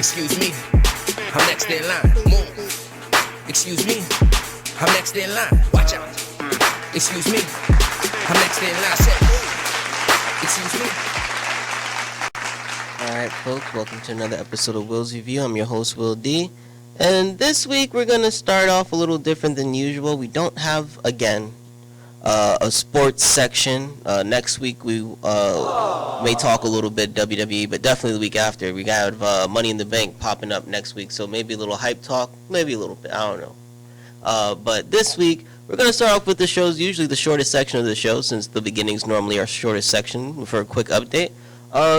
Excuse me, I'm next in line. Move. Excuse me, I'm next in line. Watch out. Excuse me, I'm next in line. Say, move. Excuse me. Alright folks, welcome to another episode of Will's Review. I'm your host Will D. And this week we're going to start off a little different than usual. We don't have, again, a sports section. Next week we may talk a little bit WWE, but definitely the week after. We got Money in the Bank popping up next week, so maybe a little hype talk, maybe a little bit, I don't know. But this week we're going to start off with the show's usually the shortest section of the show, since the beginnings normally our shortest section, for a quick update.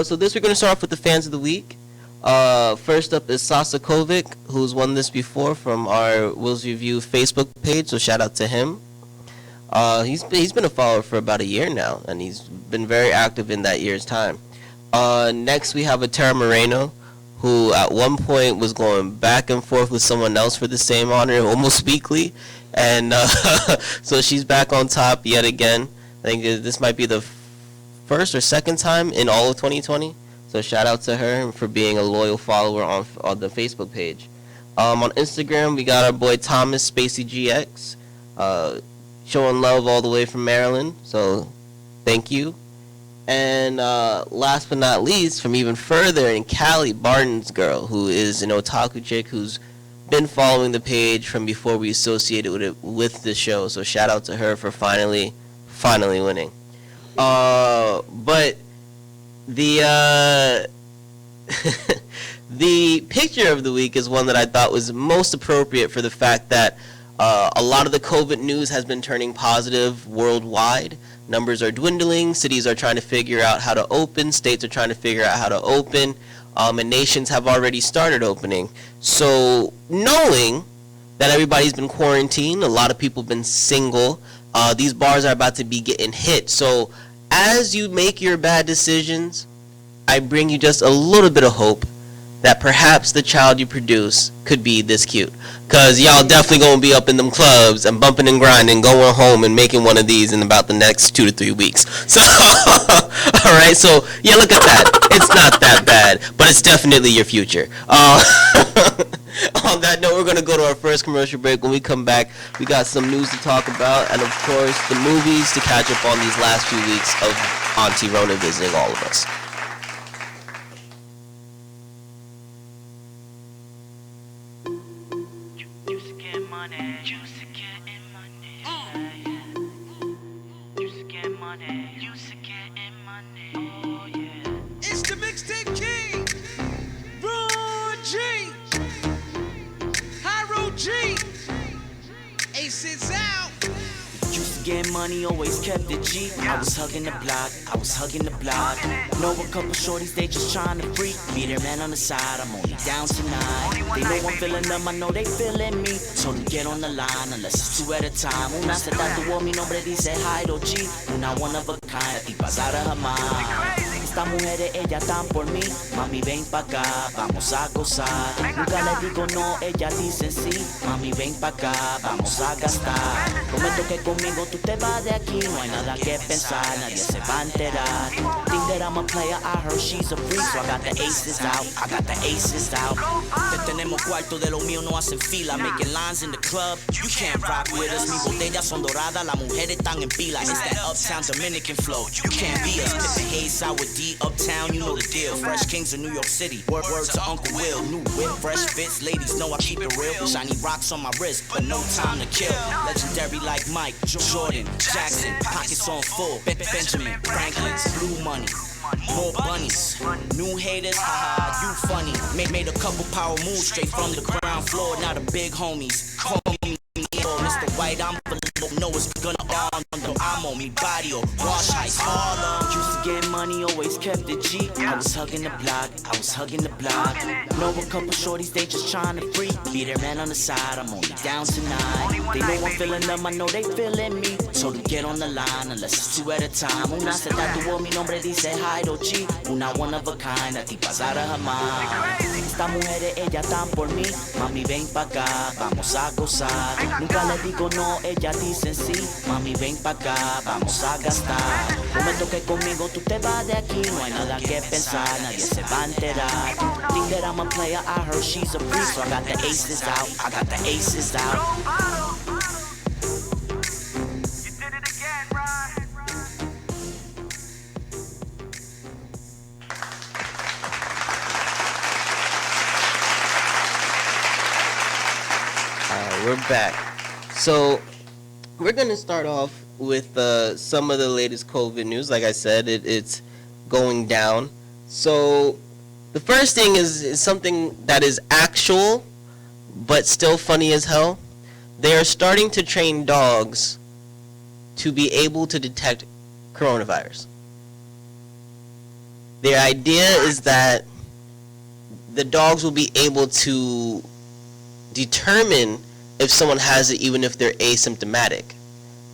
So this we're going to start off with the fans of the week. First up is Sasa Kovic, who's won this before from our Will's Review Facebook page, so shout out to him. He's been a follower for about a year now, and he's been very active in that year's time. Next we have Tara Moreno, who at one point was going back and forth with someone else for the same honor almost weekly, and so she's back on top yet again. I think this might be the first or second time in all of 2020. So shout out to her for being a loyal follower on the Facebook page. On Instagram, we got our boy Thomas Spacey GX, showing love all the way from Maryland. So thank you. And last but not least, from even further in Cali, Barton's girl, who is an otaku chick who's been following the page from before we associated with the show. So shout out to her for finally winning. But the the picture of the week is one that I thought was most appropriate for the fact that a lot of the COVID news has been turning positive worldwide. Numbers are dwindling, cities are trying to figure out how to open, states are trying to figure out how to open, and nations have already started opening. So knowing that everybody's been quarantined, a lot of people have been single, these bars are about to be getting hit. So as you make your bad decisions, I bring you just a little bit of hope that perhaps the child you produce could be this cute. Because y'all definitely going to be up in them clubs and bumping and grinding, going home and making one of these in about the next 2 to 3 weeks. So, alright, so, yeah, look at that. It's not that bad, but it's definitely your future. On that note, we're going to go to our first commercial break. When we come back, we got some news to talk about, and of course, the movies to catch up on these last few weeks of Auntie Rona visiting all of us. It's the Mixtape King, Ron G, Hyro G, Aces out. Used to get money, always kept it G. I was hugging the block. Know a couple shorties, they just trying to freak. Be their man on the side, I'm only down tonight. They know I'm feeling them, I know they feeling me. So to get on the line, unless it's 2 at a time. Una se tatuó mi nombre, dice Hyro G. Una one of a kind, tipas out of her mind. Estas mujeres, ellas están por mí. Mami, ven pa' acá, vamos a gozar. Nunca les digo no, ellas dicen sí. Mami, ven pa' acá, vamos a gastar. Prometo que conmigo tú te vas de aquí. No hay nada que pensar, nadie se va a enterar. Think that I'm a player, I heard she's a freak. So I got the aces out. Te tenemos cuarto de lo mío, no hacen fila. Making lines in the club, you can't rock with us. Mis botellas son doradas, las mujeres están en pila. It's that uptown Dominican flow, you can't be us. Pippin' Hayes, Sour D, uptown, you know the deal. Fresh Kings of New York City, word to Uncle Will. New whip, fresh fits, ladies know I keep it real. Shiny rocks on my wrist, but no time to kill. Legendary like Mike, Jordan, Jackson, pockets on full. Benjamin, Franklin's, blue money. More bunnies, new haters, haha, you funny. Made a couple power moves straight from the ground floor. Now the big homies call me Mr. White. I'm know it's gonna on under I'm on me body or wash ice Harlem. Used to get money, always kept it G. I was hugging the block. Know a couple shorties, they just trying to freak. Be their man on the side, I'm only down tonight. They know I'm feeling them, I know they feeling me. told him get on the line unless it's two at a time. Una se tatuó mi nombre, dice Jairo G. Una one of a kind, la tipa es out of her mind. Estas mujeres, ellas están por mí. Mami, ven pa' acá, vamos a gozar. Nunca le digo no, ellas dicen sí. Mami, ven pa' acá, vamos a gastar. Prometo que conmigo tú te vas de aquí. No hay nada que pensar, nadie se va a enterar. Think that I'm a player, I heard she's a freak. So I got the aces out, I got the aces out. We're back. So we're gonna start off with some of the latest COVID news. Like I said, it's going down. So the first thing is something that is actual, but still funny as hell. They are starting to train dogs to be able to detect coronavirus. Their idea is that the dogs will be able to determine if someone has it even if they're asymptomatic.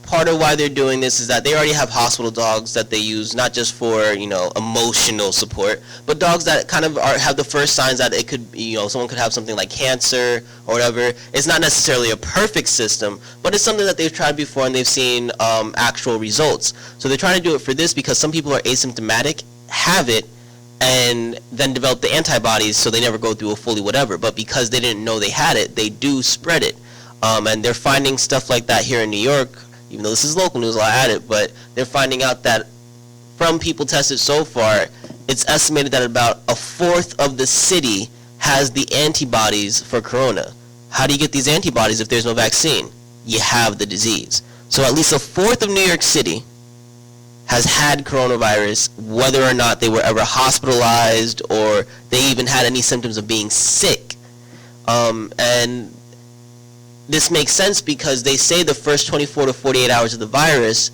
Part of why they're doing this is that they already have hospital dogs that they use not just for, emotional support, but dogs that kind of have the first signs that it could, someone could have something like cancer or whatever. It's not necessarily a perfect system, but it's something that they've tried before and they've seen actual results. So they're trying to do it for this because some people are asymptomatic, have it, and then develop the antibodies so they never go through a fully whatever. But because they didn't know they had it, they do spread it. And they're finding stuff like that here in New York, even though this is local news, I'll add it, but they're finding out that from people tested so far, it's estimated that about a fourth of the city has the antibodies for corona. How do you get these antibodies if there's no vaccine? You have the disease. So at least a fourth of New York City has had coronavirus, whether or not they were ever hospitalized or they even had any symptoms of being sick. And this makes sense because they say the first 24 to 48 hours of the virus,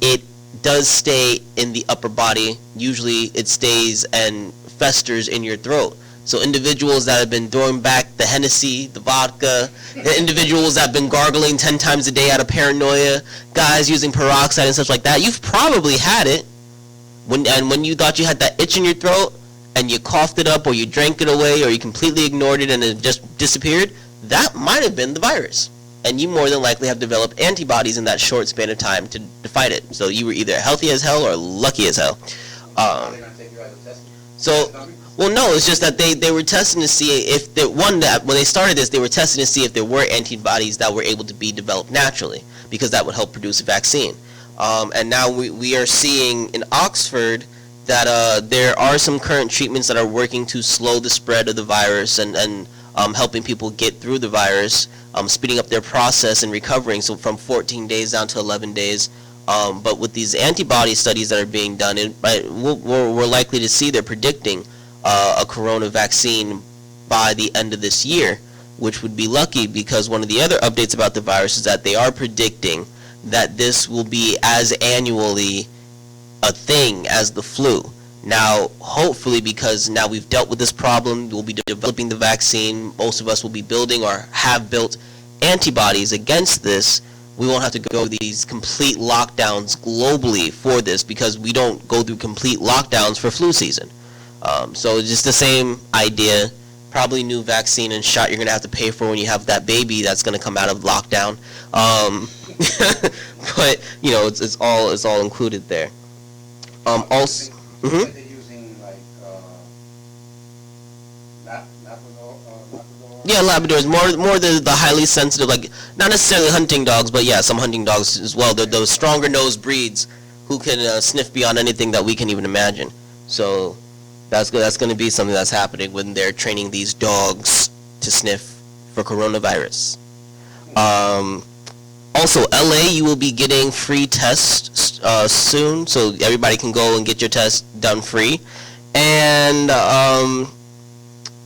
it does stay in the upper body. Usually it stays and festers in your throat. So individuals that have been throwing back the Hennessy, the vodka, individuals that have been gargling 10 times a day out of paranoia, guys using peroxide and such like that, you've probably had it. When you thought you had that itch in your throat and you coughed it up or you drank it away or you completely ignored it and it just disappeared, that might have been the virus. And you more than likely have developed antibodies in that short span of time to fight it. So you were either healthy as hell or lucky as hell. Well, no, it's just that they were testing to see if when they started this, they were testing to see if there were antibodies that were able to be developed naturally, because that would help produce a vaccine. And now we are seeing in Oxford that there are some current treatments that are working to slow the spread of the virus and helping people get through the virus, speeding up their process and recovering, so from 14 days down to 11 days. But with these antibody studies that are being done, we're likely to see, they're predicting a corona vaccine by the end of this year, which would be lucky because one of the other updates about the virus is that they are predicting that this will be as annually a thing as the flu. Now, hopefully, because now we've dealt with this problem, we'll be developing the vaccine, most of us will be building or have built antibodies against this, we won't have to go through these complete lockdowns globally for this, because we don't go through complete lockdowns for flu season. So it's just the same idea, probably new vaccine and shot you're going to have to pay for when you have that baby that's going to come out of lockdown. But, it's all included there. Also... Mm-hmm. They're using Labrador. Yeah, Labradors, more the highly sensitive, like not necessarily hunting dogs, but yeah, some hunting dogs as well. They're those stronger nosed breeds who can sniff beyond anything that we can even imagine. So that's going to be something that's happening when they're training these dogs to sniff for coronavirus. Also, LA, you will be getting free tests soon, so everybody can go and get your test done free. And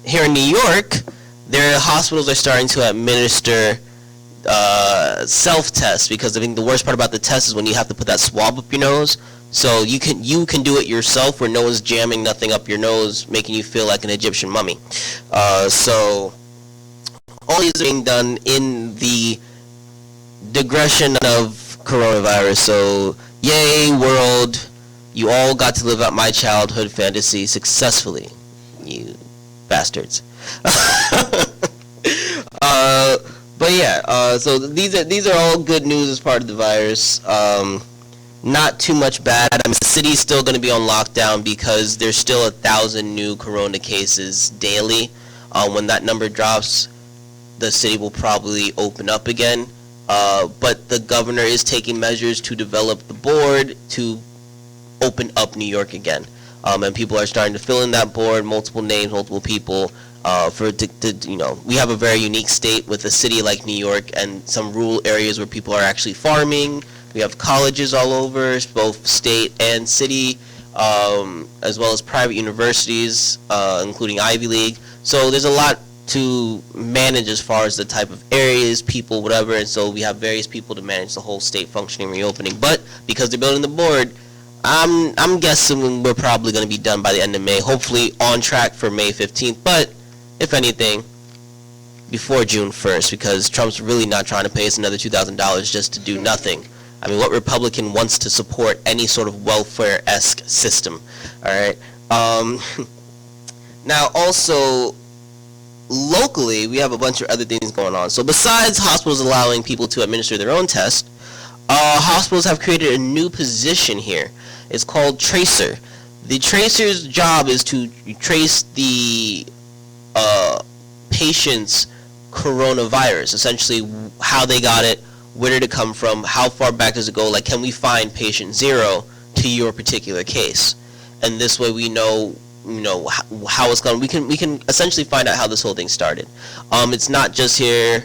here in New York, their hospitals are starting to administer self-tests, because I think the worst part about the test is when you have to put that swab up your nose. So you can do it yourself, where no one's jamming nothing up your nose, making you feel like an Egyptian mummy. So all these are being done in the digression of coronavirus. So, yay, world. You all got to live out my childhood fantasy successfully. You bastards. But yeah, so these are all good news as part of the virus. Not too much bad. I mean, the city's still going to be on lockdown because there's still 1,000 new corona cases daily. When that number drops, the city will probably open up again. But the governor is taking measures to develop the board to open up New York again. And people are starting to fill in that board, multiple names, multiple people. We have a very unique state with a city like New York and some rural areas where people are actually farming. We have colleges all over, both state and city, as well as private universities, including Ivy League. So there's a lot to manage as far as the type of areas, people, whatever. And so we have various people to manage the whole state functioning, reopening. But because they're building the board, I'm guessing we're probably going to be done by the end of May. Hopefully on track for May 15th. But if anything, before June 1st, because Trump's really not trying to pay us another $2,000 just to do nothing. I mean, what Republican wants to support any sort of welfare-esque system? All right. Now, also, locally, we have a bunch of other things going on. So besides hospitals allowing people to administer their own test, hospitals have created a new position here. It's called tracer. The tracer's job is to trace the patient's coronavirus, essentially how they got it, where did it come from, how far back does it go, like can we find patient 0 to your particular case. And this way we know how it's going. We can essentially find out how this whole thing started. It's not just here,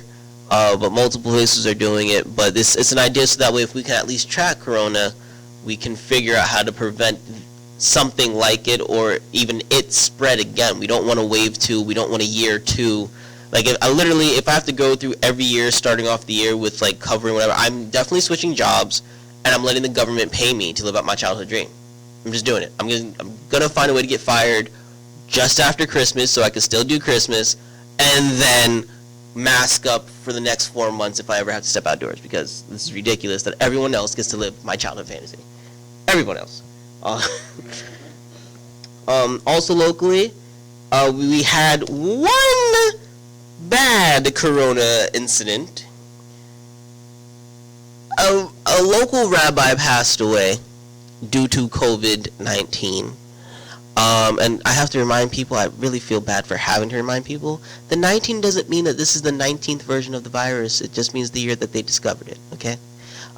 but multiple places are doing it. But it's an idea so that way if we can at least track corona, we can figure out how to prevent something like it or even it spread again. We don't want a wave 2. We don't want a year 2. Like if I have to go through every year starting off the year with like covering whatever, I'm definitely switching jobs and I'm letting the government pay me to live out my childhood dream. I'm just doing it. I'm gonna find a way to get fired just after Christmas so I can still do Christmas and then mask up for the next 4 months if I ever have to step outdoors, because this is ridiculous that everyone else gets to live my childhood fantasy. Everyone else. Also locally, we had one bad corona incident. A local rabbi passed away due to COVID-19. And I have to remind people, I really feel bad for having to remind people, the 19 doesn't mean that this is the 19th version of the virus. It just means the year that they discovered it, okay?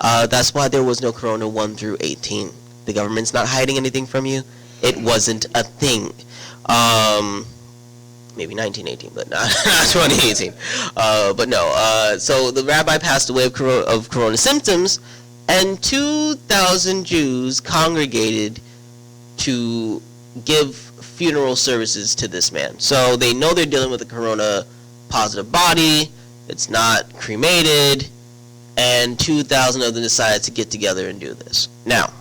That's why there was no Corona 1 through 18. The government's not hiding anything from you. It wasn't a thing. Maybe 1918, but not 2018. But no. So the rabbi passed away of corona symptoms, and 2,000 Jews congregated to give funeral services to this man. So they know they're dealing with a corona positive body. It's not cremated, and 2,000 of them decided to get together and do this. Now,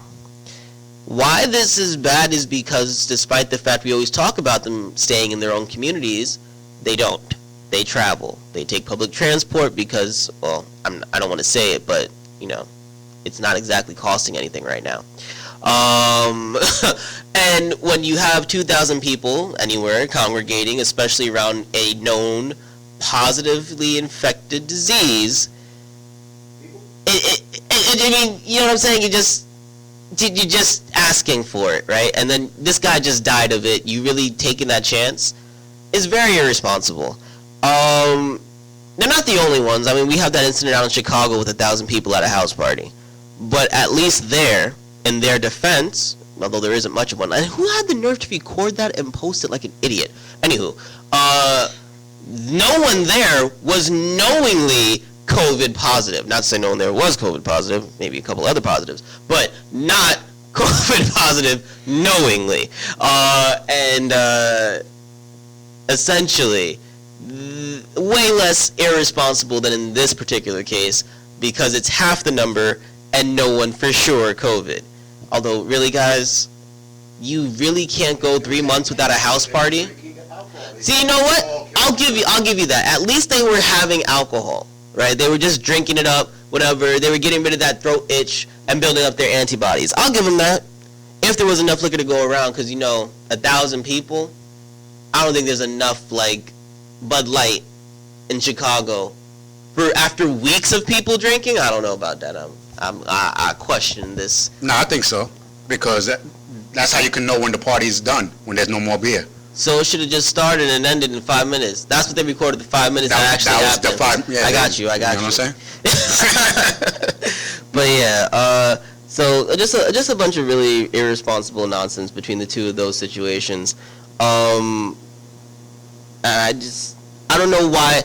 why this is bad is because despite the fact we always talk about them staying in their own communities, they don't. They travel. They take public transport because, well, I don't want to say it, but, it's not exactly costing anything right now. And when you have 2,000 people anywhere congregating, especially around a known positively infected disease, I mean, you know what I'm saying? You're just asking for it, right? And then this guy just died of it. You really taking that chance is very irresponsible. They're not the only ones. I mean, we have that incident out in Chicago with 1,000 people at a house party. But at least there, in their defense, although there isn't much of one, and who had the nerve to record that and post it like an idiot? Anywho, no one there was knowingly COVID positive. Not to say no one there was COVID positive, maybe a couple other positives, but not COVID positive knowingly. Essentially, way less irresponsible than in this particular case, because it's half the number and no one for sure COVID. Although, really, guys, you really can't go 3 months without a house party. See, you know what? I'll give you that. At least they were having alcohol, right? They were just drinking it up, whatever. They were getting rid of that throat itch and building up their antibodies. I'll give them that. If there was enough liquor to go around, because, 1,000 people, I don't think there's enough, like, Bud Light in Chicago. After weeks of people drinking, I don't know about that. I question this. No, I think so. Because that's how you can know when the party's done, when there's no more beer. So it should have just started and ended in 5 minutes. That's what they recorded, the 5 minutes that actually that was happened. the 5, yeah. I got you. You know what I'm saying? But yeah, so just a bunch of really irresponsible nonsense between the two of those situations. And I don't know why.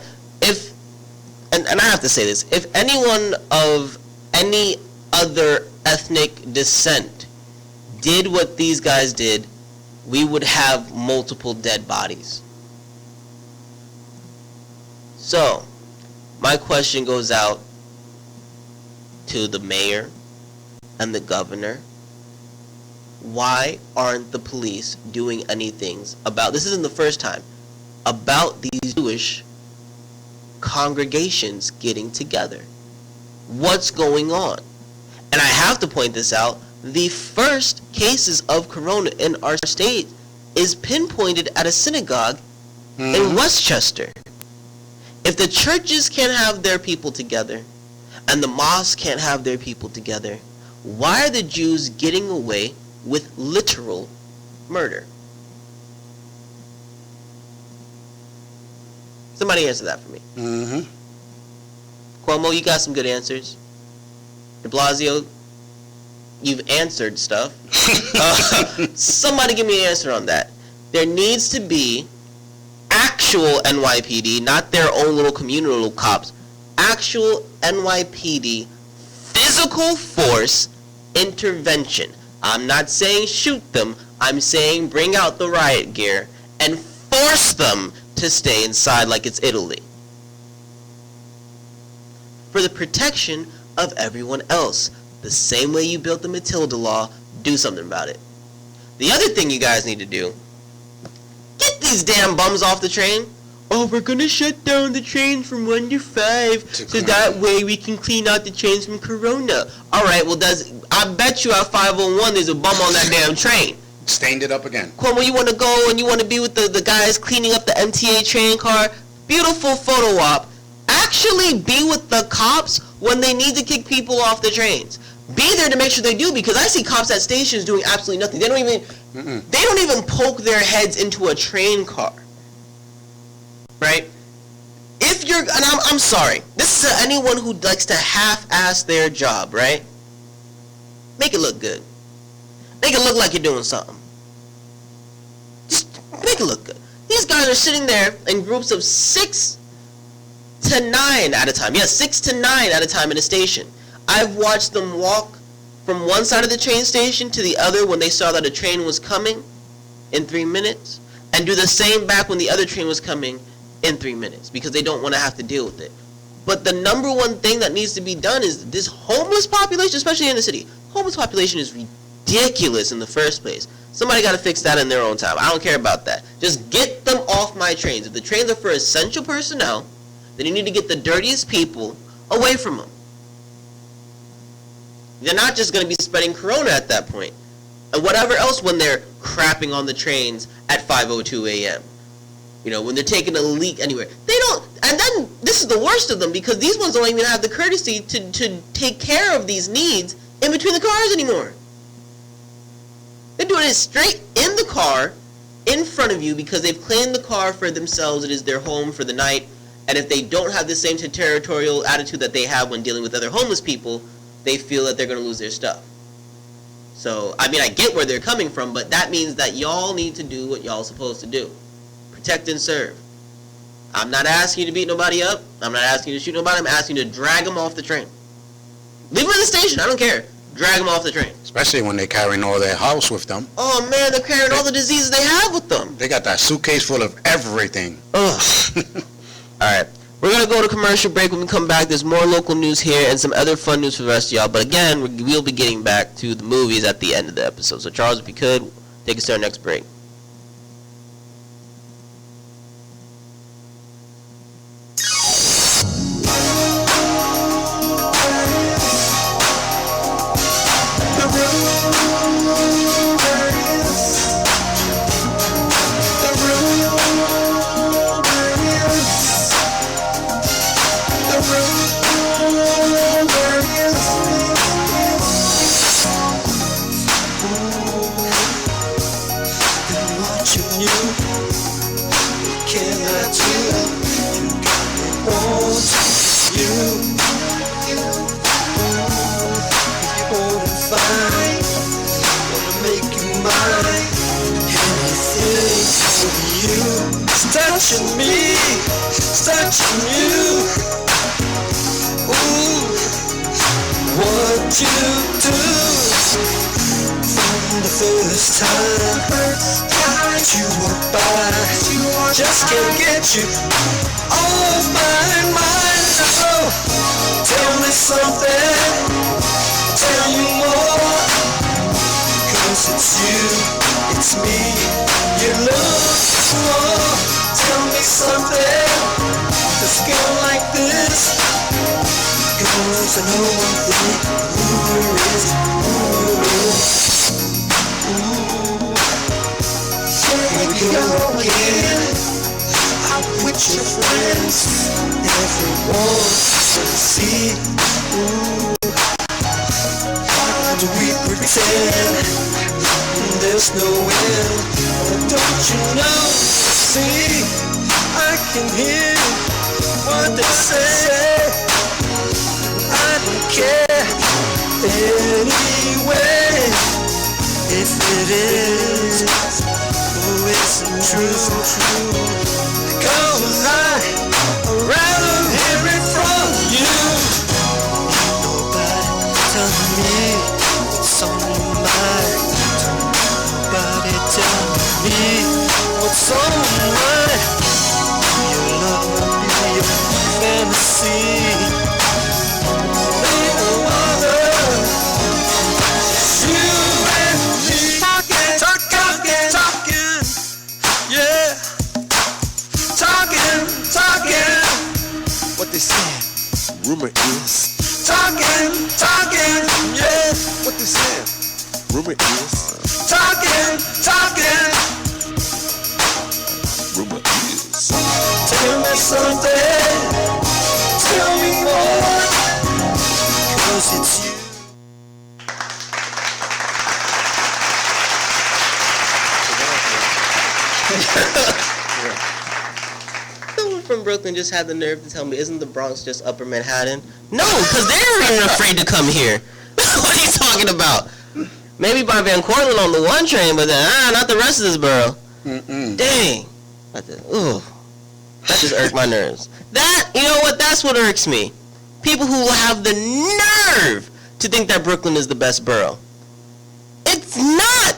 And I have to say this, if anyone of any other ethnic descent did what these guys did, we would have multiple dead bodies. So, my question goes out to the mayor and the governor. Why aren't the police doing anything about, this isn't the first time, about these Jewish congregations getting together? What's going on? And I have to point this out. The first cases of corona in our state is pinpointed at a synagogue in Westchester. If the churches can't have their people together and the mosques can't have their people together, why are the Jews getting away with literal murder? Somebody answer that for me. Cuomo, you got some good answers. De Blasio, you've answered stuff. Somebody give me an answer on that. There needs to be actual NYPD, not their own little communal cops, actual NYPD physical force intervention. I'm not saying shoot them. I'm saying bring out the riot gear and force them to stay inside like it's Italy. For the protection of everyone else. The same way you built the Matilda Law, do something about it. The other thing you guys need to do, get these damn bums off the train. Oh, we're going to shut down the trains from 1 to 5 so that way we can clean out the trains from corona. All right, well, I bet you at 501 there's a bum on that damn train. Stained it up again. Cuomo, you want to go and you want to be with the guys cleaning up the MTA train car? Beautiful photo op. Actually be with the cops when they need to kick people off the trains. Be there to make sure they do, because I see cops at stations doing absolutely nothing. They don't even poke their heads into a train car. Right? If you're, and I'm sorry, this is anyone who likes to half-ass their job, right? Make it look good. Make it look like you're doing something. Just make it look good. These guys are sitting there in groups of 6 to 9 at a time. Yeah, 6 to 9 at a time in a station. I've watched them walk from one side of the train station to the other when they saw that a train was coming in 3 minutes, and do the same back when the other train was coming in 3 minutes, because they don't want to have to deal with it. But the number one thing that needs to be done is this homeless population, especially in the city. Homeless population is ridiculous in the first place. Somebody got to fix that in their own time. I don't care about that. Just get them off my trains. If the trains are for essential personnel, then you need to get the dirtiest people away from them. They're not just going to be spreading corona at that point. And whatever else when they're crapping on the trains at 5:02 a.m. You know, when they're taking a leak anywhere. They don't, and then this is the worst of them, because these ones don't even have the courtesy to take care of these needs in between the cars anymore. They're doing it straight in the car, in front of you, because they've claimed the car for themselves. It is their home for the night. And if they don't have the same territorial attitude that they have when dealing with other homeless people, they feel that they're going to lose their stuff. So, I mean, I get where they're coming from, but that means that y'all need to do what y'all supposed to do. Protect and serve. I'm not asking you to beat nobody up. I'm not asking you to shoot nobody. I'm asking you to drag them off the train. Leave them in the station. I don't care. Drag them off the train. Especially when they're carrying all their house with them. Oh, man, they're carrying all the diseases they have with them. They got that suitcase full of everything. Ugh. All right. We're going to go to commercial break. When we come back, there's more local news here and some other fun news for the rest of y'all. But again, we'll be getting back to the movies at the end of the episode. So, Charles, if you could, take us to our next break. Can I do? Want you. Hold and find. Wanna make you mine. Anything for you. It's touching me. It's touching you. Ooh. What you do from the first time that you walk by, just can't get you off my mind. Oh, tell me something, tell me more, 'cause it's you, it's me, you look for. Tell me something, let's go like this. 'Cause I know one thing, who is, here we go again, out with your friends, everyone can see, how do we pretend, there's no end, don't you know, see, I can hear what they say. I don't care anyway if it is or isn't true. 'Cause I'd rather hear it from you. Nobody telling me what's on your mind. Nobody telling me what's on your mind. Your love will be your fantasy. What they say, rumor is talking, yeah. What they say, rumor is talking, rumor is. Tell me something, tell me more, 'cause it's you. Someone from Brooklyn just had the nerve to tell me, isn't the Bronx just Upper Manhattan? No, because they're even afraid to come here. What are you talking about? Maybe by Van Cortlandt on the one train, but then, not the rest of this borough. Dang. Ooh. That just irked my nerves. You know what? That's what irks me. People who have the nerve to think that Brooklyn is the best borough. It's not.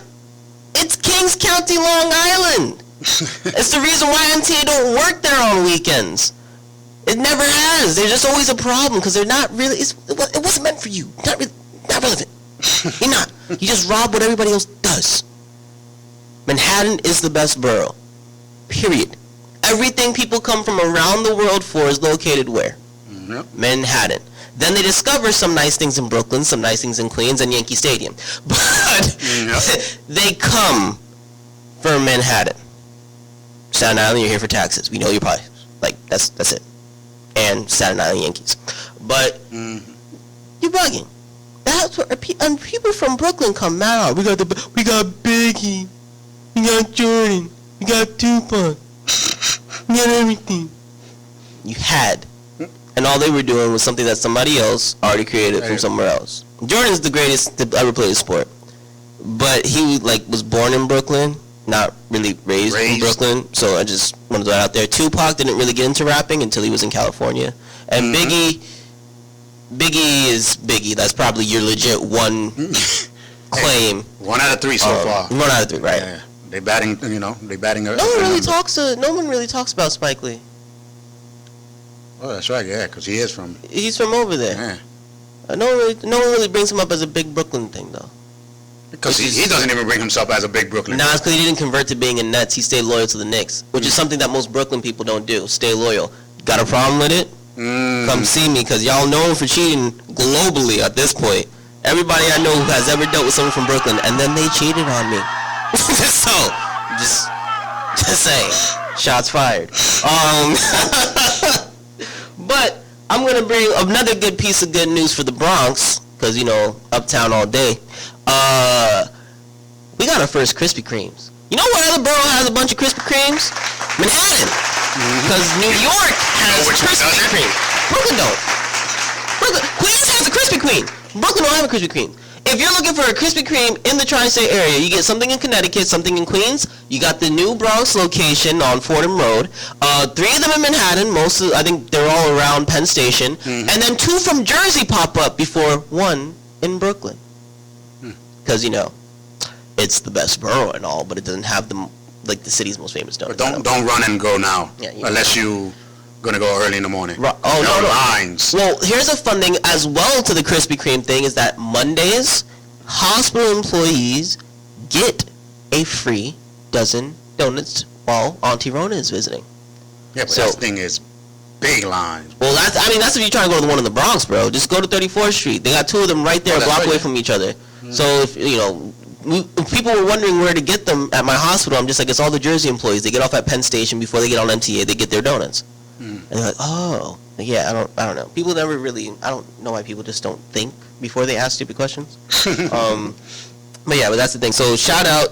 It's Kings County, Long Island. It's the reason why MTA don't work there on weekends. It never has. There's just always a problem because they're not really. It wasn't meant for you. Not relevant. You're not. You just rob what everybody else does. Manhattan is the best borough. Period. Everything people come from around the world for is located where? Yep. Manhattan. Then they discover some nice things in Brooklyn, some nice things in Queens, and Yankee Stadium. But they come for Manhattan. Staten Island, you're here for taxes. We know you're probably that's it. And Staten Island Yankees. But you're bugging. That's where people from Brooklyn come out. We got Biggie, we got Jordan, we got Tupac, we got everything. You had. And all they were doing was something that somebody else already created from somewhere else. Jordan's the greatest to ever play the sport. But he was born in Brooklyn, not really raised in Brooklyn. So I just wanted to throw it out there. Tupac didn't really get into rapping until he was in California. And Biggie is Biggie. That's probably your legit one claim. 1 out of 3 so far. 1 out of 3, right? Yeah. They batting. No one really talks about Spike Lee. Oh, that's right. Yeah, because he is from. He's from over there. Yeah. No one really brings him up as a big Brooklyn thing, though. Because he doesn't even bring himself as a big Brooklyn. Nah, it's because he didn't convert to being in Nets. He stayed loyal to the Knicks, which is something that most Brooklyn people don't do. Stay loyal. Got a problem with it? Come see me, because y'all know him for cheating globally at this point. Everybody I know who has ever dealt with someone from Brooklyn, and then they cheated on me. So, just saying. Shots fired. But I'm going to bring another good piece of good news for the Bronx, because, uptown all day. We got our first Krispy Kremes. You know what other borough has a bunch of Krispy Kremes? Manhattan. Because New York has which one Krispy doesn't? Kreme. Brooklyn don't. Queens has a Krispy Kreme. Brooklyn don't have a Krispy Kreme. If you're looking for a Krispy Kreme in the tri-state area, you get something in Connecticut, something in Queens. You got the new Bronx location on Fordham Road. 3 of them in Manhattan. I think they're all around Penn Station. And then 2 from Jersey pop up before 1 in Brooklyn. Because, it's the best borough and all, but it doesn't have the city's most famous donuts. Don't run and go now, Yeah, unless you gonna go early in the morning. No. Lines. Well, here's a fun thing as well to the Krispy Kreme thing is that Mondays, hospital employees get a free dozen donuts while Auntie Rona is visiting. Yeah, but So- that thing is big lines. Well, that's if you're trying to go to the one in the Bronx, bro. Just go to 34th Street. They got 2 of them right there, Oh, a that's block right, away yeah. from each other. So if people were wondering where to get them at my hospital, I'm just like, it's all the Jersey employees. They get off at Penn Station before they get on MTA. They get their donuts. And they're like, oh, yeah, I don't know. People never really, I don't know why people just don't think before they ask stupid questions. But that's the thing. So shout out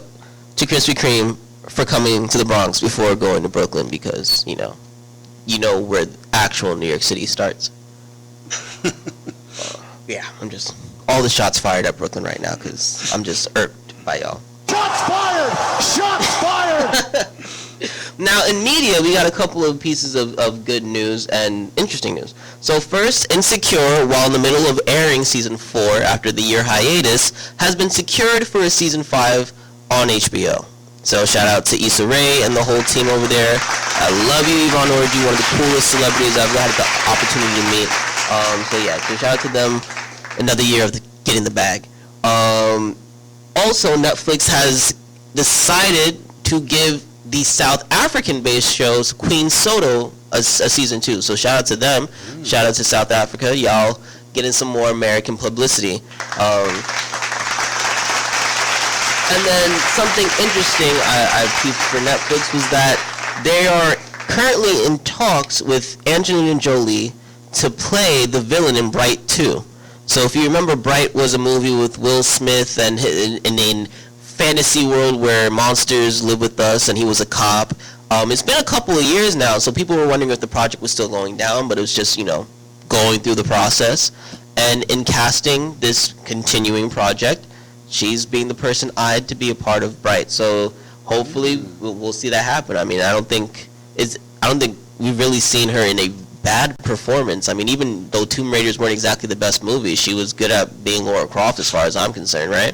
to Krispy Kreme for coming to the Bronx before going to Brooklyn because, you know where actual New York City starts. I'm just, all the shots fired at Brooklyn right now because I'm just irked by y'all. Shots fired! Shots fired! Now, in media, we got a couple of pieces of good news and interesting news. So first, Insecure, while in the middle of airing Season 4 after the year hiatus, has been secured for a Season 5 on HBO. So shout out to Issa Rae and the whole team over there. I love you, Yvonne Orji, one of the coolest celebrities I've had the opportunity to meet. So shout out to them. Another year of getting the bag. Also, Netflix has decided to give the South African-based shows Queen Soto a season 2. So shout out to them. Shout out to South Africa. Y'all getting some more American publicity. And then something interesting I peeped for Netflix was that they are currently in talks with Angelina Jolie to play the villain in Bright 2. So if you remember, Bright was a movie with Will Smith and in fantasy world where monsters live with us, and he was a cop. It's been a couple of years now, so people were wondering if the project was still going down, but it was just, going through the process. And in casting this continuing project, she's being the person eyed to be a part of Bright. So hopefully we'll see that happen. I mean, I don't think we've really seen her in a bad performance. I mean, even though Tomb Raiders weren't exactly the best movie, she was good at being Lara Croft as far as I'm concerned, right?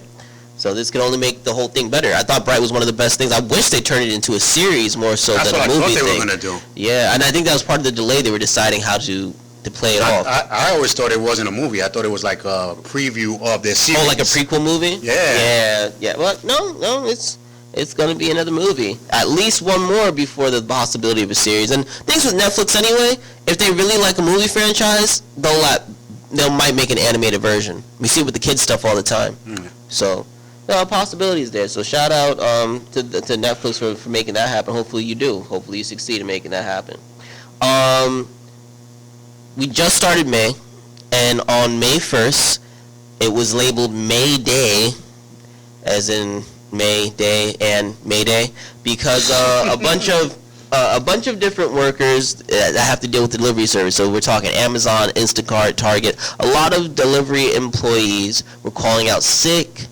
So this can only make the whole thing better. I thought Bright was one of the best things. I wish they turned it into a series more so That's than what a I movie thought they thing. were gonna do. Yeah, and I think that was part of the delay. They were deciding how to play it off. I always thought it wasn't a movie. I thought it was like a preview of their series. Oh, like a prequel movie? Yeah. Yeah. Well, no, it's gonna be another movie. At least one more before the possibility of a series. And things with Netflix anyway, if they really like a movie franchise, they might make an animated version. We see it with the kids stuff all the time. So there are possibilities there. So shout out to Netflix for making that happen. Hopefully you do. Hopefully you succeed in making that happen. We just started May, and on May 1st, it was labeled May Day, as in May Day and May Day, because a bunch of different workers that have to deal with the delivery service. So we're talking Amazon, Instacart, Target. A lot of delivery employees were calling out sick.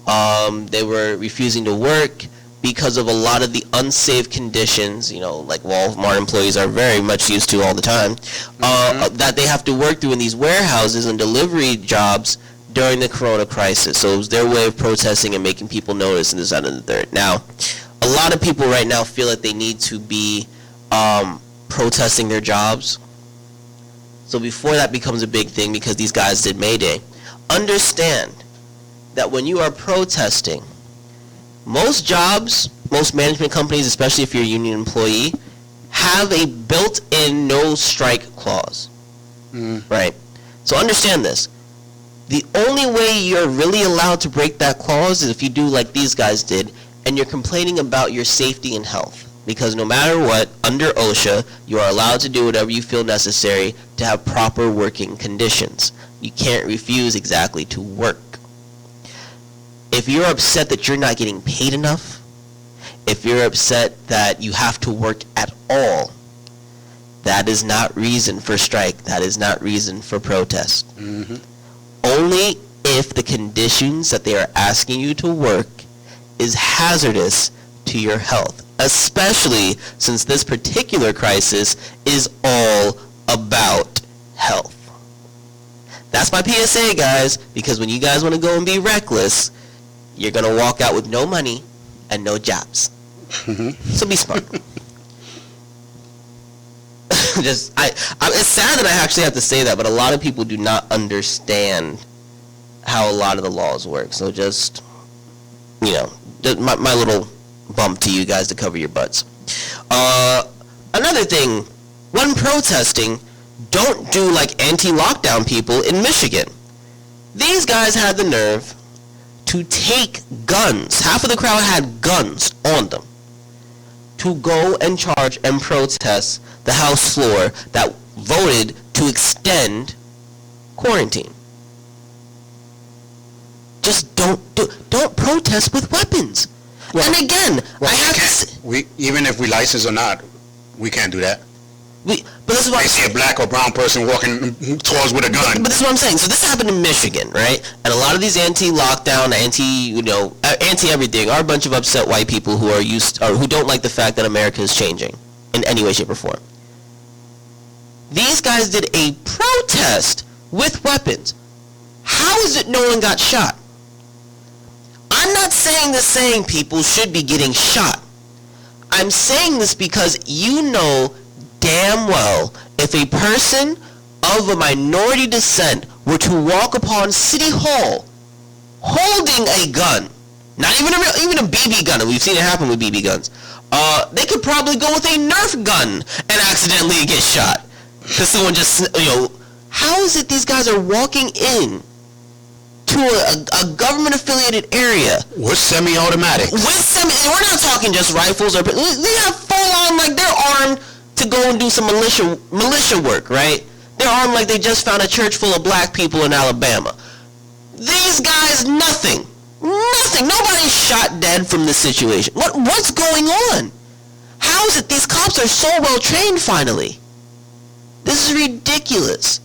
They were refusing to work because of a lot of the unsafe conditions, like Walmart employees are very much used to all the time, that they have to work through in these warehouses and delivery jobs during the corona crisis. So it was their way of protesting and making people notice and this, that, and the third. Now, a lot of people right now feel that they need to be protesting their jobs. So before that becomes a big thing, because these guys did May Day, understand that when you are protesting, most jobs, most management companies, especially if you're a union employee, have a built-in no strike clause, right? So understand this. The only way you're really allowed to break that clause is if you do like these guys did, and you're complaining about your safety and health. Because no matter what, under OSHA, you are allowed to do whatever you feel necessary to have proper working conditions. You can't refuse exactly to work. If you're upset that you're not getting paid enough, if you're upset that you have to work at all, that is not reason for strike. That is not reason for protest. Only if the conditions that they are asking you to work is hazardous to your health, especially since this particular crisis is all about health. That's my PSA, guys, because when you guys want to go and be reckless, you're going to walk out with no money and no jobs. So be smart. It's sad that I actually have to say that, but a lot of people do not understand how a lot of the laws work. So just, my little bump to you guys to cover your butts. Another thing, when protesting, don't do like anti-lockdown people in Michigan. These guys had the nerve to take guns. Half of the crowd had guns on them to go and charge and protest the House floor that voted to extend quarantine. Just don't protest with weapons. Well, and again, Well, I have to we say, can't. Even if we license or not, we can't do that. but this is what They see a black or brown person walking towards with a gun. But this is what I'm saying. So this happened in Michigan, right? And a lot of these anti-lockdown, anti-everything are a bunch of upset white people who who don't like the fact that America is changing in any way, shape, or form. These guys did a protest with weapons. How is it no one got shot? I'm not saying the same people should be getting shot. I'm saying this because you know damn well if a person of a minority descent were to walk upon City Hall holding a gun, not even a BB gun, and we've seen it happen with BB guns, they could probably go with a Nerf gun and accidentally get shot. Because someone just, how is it these guys are walking in to a government-affiliated area With semi-automatics. we're not talking just rifles, or they have full-on, like, they're armed to go and do some militia work, right? They're armed like they just found a church full of black people in Alabama. These guys, nothing. Nobody's shot dead from this situation. What's going on? How is it these cops are so well trained finally? This is ridiculous.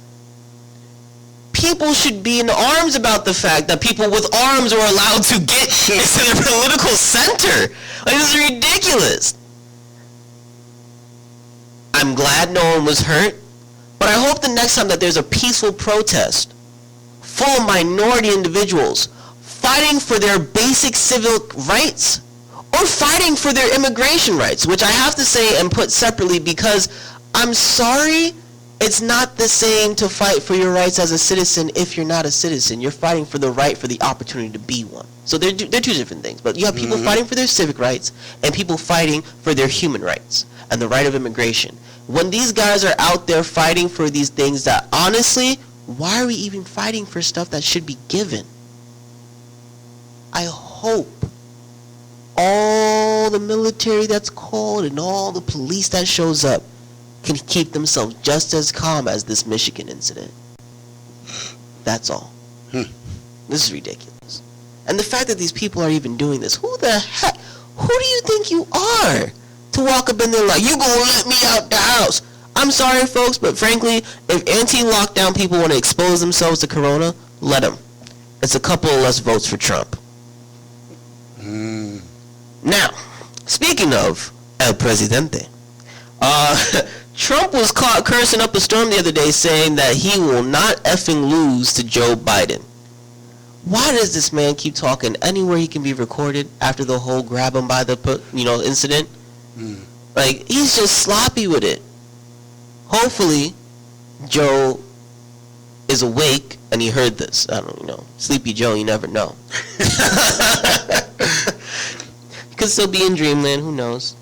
People should be in arms about the fact that people with arms are allowed to get into their political center. Like, this is ridiculous. I'm glad no one was hurt, but I hope the next time that there's a peaceful protest full of minority individuals fighting for their basic civil rights or fighting for their immigration rights, which I have to say and put separately because I'm sorry, it's not the same to fight for your rights as a citizen if you're not a citizen. You're fighting for the right for the opportunity to be one. So they're two different things. But you have people fighting for their civic rights and people fighting for their human rights and the right of immigration. When these guys are out there fighting for these things that, honestly, why are we even fighting for stuff that should be given? I hope all the military that's called and all the police that shows up can keep themselves just as calm as this Michigan incident. That's all. This is ridiculous. And the fact that these people are even doing this, who the heck, who do you think you are to walk up in there like, you gonna let me out the house? I'm sorry, folks, but frankly, if anti-lockdown people want to expose themselves to corona, let them. It's a couple of less votes for Trump. Now, speaking of El Presidente, Trump was caught cursing up a storm the other day saying that he will not effing lose to Joe Biden. Why does this man keep talking anywhere he can be recorded after the whole grab him by the incident? Like, he's just sloppy with it. Hopefully, Joe is awake and he heard this. I don't know. Sleepy Joe, you never know. He could still be in dreamland, who knows?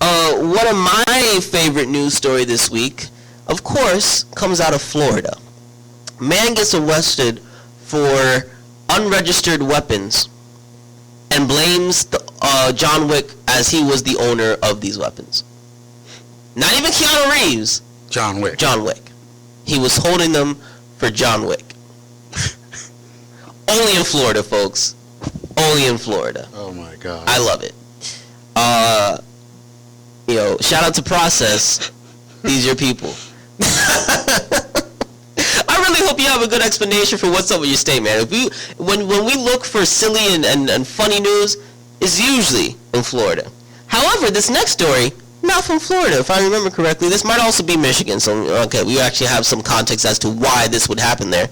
One of my favorite news story this week, of course, comes out of Florida. Man gets arrested for unregistered weapons and blames John Wick as he was the owner of these weapons. Not even Keanu Reeves. John Wick. John Wick. He was holding them for John Wick. Only in Florida, folks. Only in Florida. Oh my God. I love it. Shout out to Process. These are your people. I really hope you have a good explanation for what's up with your state, man. When we look for silly and funny news, it's usually in Florida. However, this next story, not from Florida, if I remember correctly. This might also be Michigan, so okay, we actually have some context as to why this would happen there.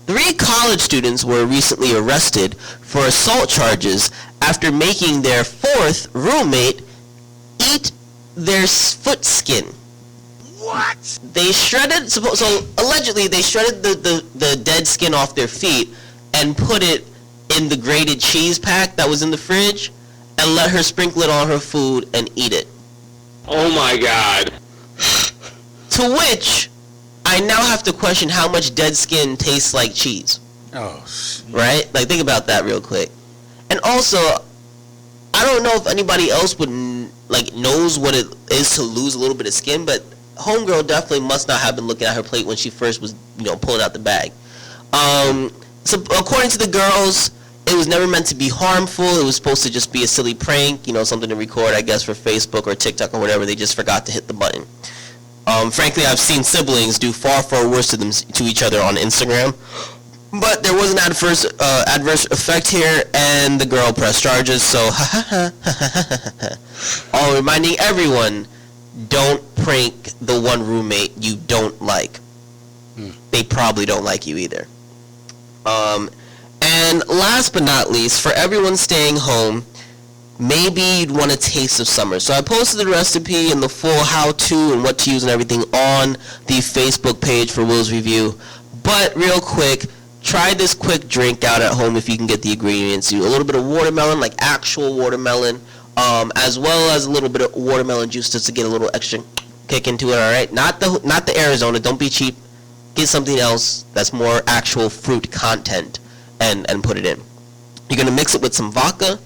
3 college students were recently arrested for assault charges after making their 4th roommate eat their foot skin. What? They shredded, so allegedly they shredded the dead skin off their feet and put it in the grated cheese pack that was in the fridge and let her sprinkle it on her food and eat it. Oh my God. To which I now have to question how much dead skin tastes like cheese. Oh, right? Like, think about that real quick. And also, I don't know if anybody else would knows what it is to lose a little bit of skin, but homegirl definitely must not have been looking at her plate when she first was, pulling out the bag. So according to the girls, it was never meant to be harmful. It was supposed to just be a silly prank, something to record, I guess, for Facebook or TikTok or whatever. They just forgot to hit the button. Frankly, I've seen siblings do far, far worse to each other on Instagram. But there was an adverse effect here, and the girl pressed charges, so all reminding everyone, don't prank the one roommate you don't like. They probably don't like you either. And last but not least, for everyone staying home, maybe you'd want a taste of summer. So I posted the recipe and the full how-to and what to use and everything on the Facebook page for Will's Review. But real quick, try this quick drink out at home if you can get the ingredients. A little bit of watermelon, like actual watermelon, as well as a little bit of watermelon juice just to get a little extra kick into it, all right? Not the Arizona. Don't be cheap. Get something else that's more actual fruit content and put it in. You're going to mix it with some vodka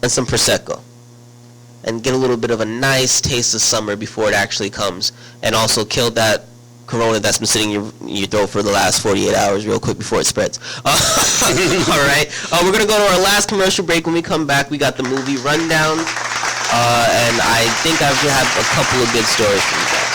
and some Prosecco and get a little bit of a nice taste of summer before it actually comes, and also kill that Corona that's been sitting in your throat for the last 48 hours real quick before it spreads. All right. We're going to go to our last commercial break. When we come back, we got the movie rundown, and I think I have a couple of good stories for you guys.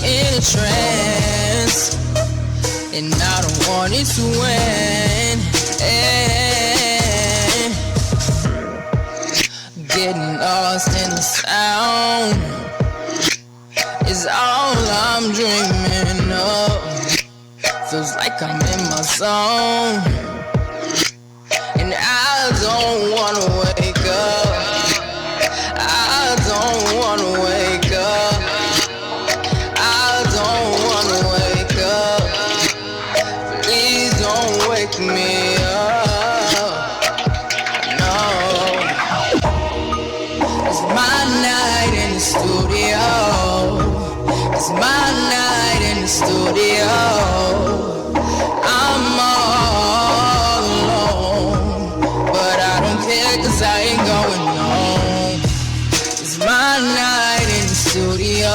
In a trance, and I don't want it to end. Getting lost in the sound is all I'm dreaming of. Feels like I'm in my zone, and I don't wanna wake up. I don't wanna wake up. Wake me up, no. It's my night in the It's my night in the studio. I'm all alone, but I don't care 'cause I ain't going home. It's my night in the studio.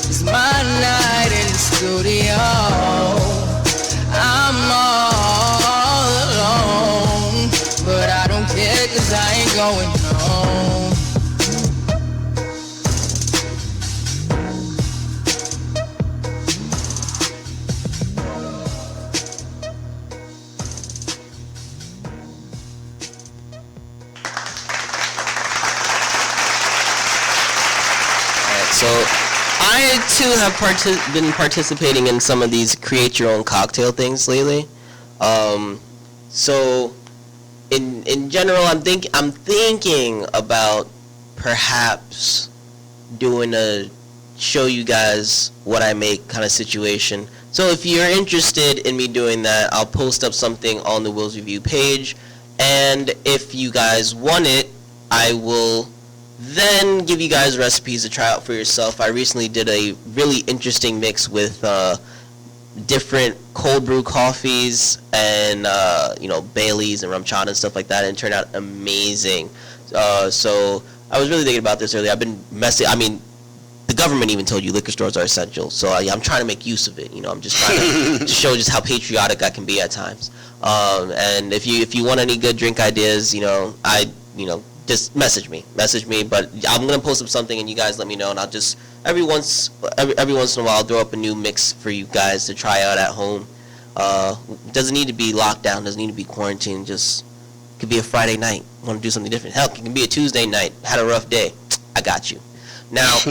It's my night in the studio. I'm all alone, but I don't care 'cause I ain't going home. So I too have been participating in some of these create your own cocktail things lately. So in general, I'm thinking about perhaps doing a show you guys what I make kind of situation. So if you're interested in me doing that, I'll post up something on the Will's Review page, and if you guys want it, I will then give you guys recipes to try out for yourself. I recently did a really interesting mix with different cold brew coffees and Baileys and rum chata and stuff like that, and it turned out amazing. So I was really thinking about this earlier. I've been messing. I mean, the government even told you liquor stores are essential, so I'm trying to make use of it. I'm just trying to show just how patriotic I can be at times. And if you want any good drink ideas, just message me. But I'm gonna post up something, and you guys let me know, and I'll just every once in a while I'll throw up a new mix for you guys to try out at home. Doesn't need to be locked down. Doesn't need to be quarantined. Just could be a Friday night. Want to do something different? Hell, it can be a Tuesday night. Had a rough day. I got you. Now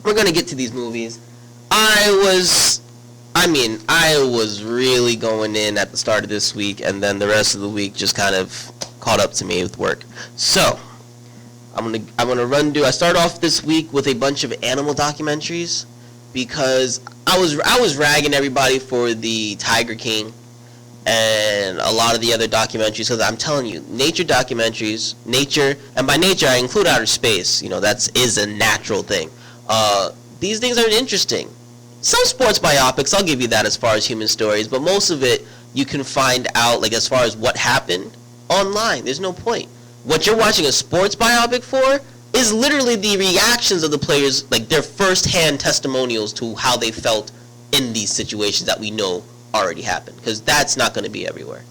we're gonna get to these movies. I was really going in at the start of this week, and then the rest of the week just kind of caught up to me with work. So I'm gonna I start off this week with a bunch of animal documentaries, because I was ragging everybody for the Tiger King and a lot of the other documentaries, because I'm telling you, nature documentaries, and by nature I include outer space, that is a natural thing. These things are interesting. Some sports biopics, I'll give you that as far as human stories, but most of it you can find out, like as far as what happened, online. There's no point. What you're watching a sports biopic for is literally the reactions of the players, like their first-hand testimonials to how they felt in these situations that we know already happened, because that's not going to be everywhere.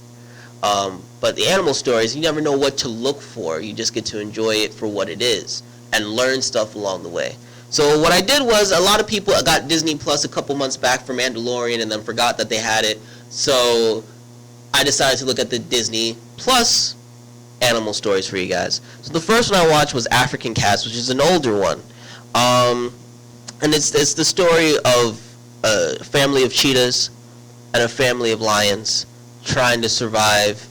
But the animal stories, you never know what to look for. You just get to enjoy it for what it is and learn stuff along the way. So what I did was, a lot of people got Disney Plus a couple months back for Mandalorian and then forgot that they had it. So I decided to look at the Disney Plus animal stories for you guys. So the first one I watched was African Cats, which is an older one. And it's the story of a family of cheetahs and a family of lions trying to survive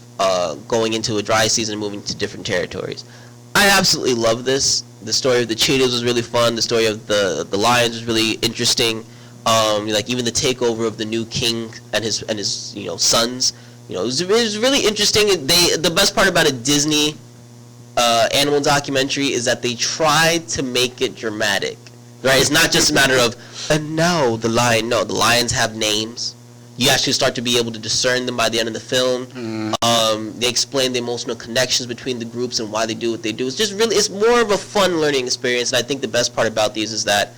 going into a dry season and moving to different territories. I absolutely love this. The story of the cheetahs was really fun. The story of the lions was really interesting. Like even the takeover of the new king and his sons. It was really interesting. The best part about a Disney animal documentary is that they tried to make it dramatic. Right? It's not just a matter of, and now the lion. No, the lions have names. You actually start to be able to discern them by the end of the film. They explain the emotional connections between the groups and why they do what they do. It's more of a fun learning experience, and I think the best part about these is that